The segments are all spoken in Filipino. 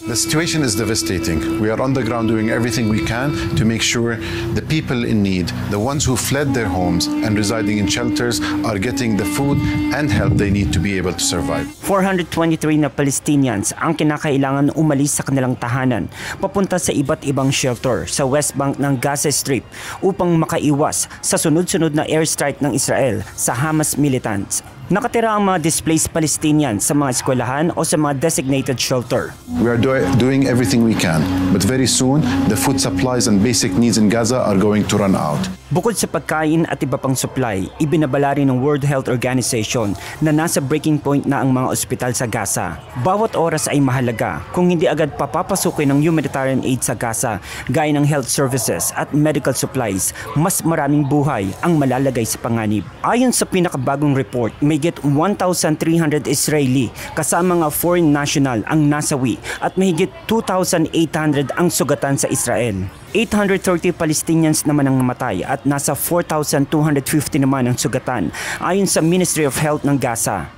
The situation is devastating. We are on the ground doing everything we can to make sure the people in need, the ones who fled their homes and residing in shelters, are getting the food and help they need to be able to survive. 423 na Palestinians ang kinakailangan umalis sa kanilang tahanan papunta sa iba't ibang shelter sa West Bank ng Gaza Strip upang makaiwas sa sunod-sunod na airstrike ng Israel sa Hamas militants. Nakatira ang mga displaced Palestinians sa mga eskwelahan o sa mga designated shelter. We are doing everything we can, but very soon the food supplies and basic needs in Gaza are going to run out. Bukod sa pagkain at iba pang supply, ibinabala rin ng World Health Organization na nasa breaking point na ang mga ospital sa Gaza. Bawat oras ay mahalaga kung hindi agad papapasukin ng humanitarian aid sa Gaza, gaya ng health services at medical supplies, mas maraming buhay ang malalagay sa panganib. Ayon sa pinakabagong report, may mahigit 1,300 Israeli kasama mga foreign national ang nasawi at mahigit 2,800 ang sugatan sa Israel. 830 Palestinians naman ang namatay at nasa 4,250 naman ang sugatan ayon sa Ministry of Health ng Gaza.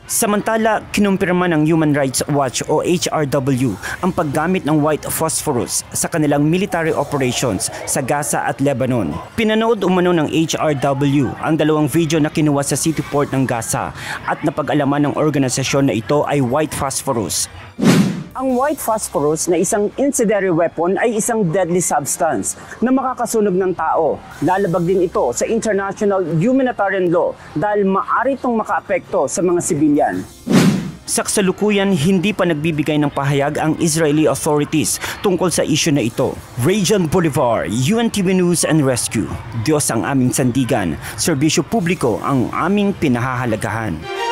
Samantala, kinumpirma ng Human Rights Watch o HRW ang paggamit ng white phosphorus sa kanilang military operations sa Gaza at Lebanon. Pinanood umano ng HRW ang dalawang video na kinuha sa city port ng Gaza at napag-alaman ng organisasyon na ito ay white phosphorus. Ang white phosphorus na isang incendiary weapon ay isang deadly substance na makakasunog ng tao. Lalabag din ito sa international humanitarian law dahil maaari itong makaapekto sa mga sibilyan. Sa kasalukuyan, hindi pa nagbibigay ng pahayag ang Israeli authorities tungkol sa isyu na ito. Rajan Bolivar, UNTV News and Rescue. Diyos ang aming sandigan, serbisyo publiko ang aming pinahahalagahan.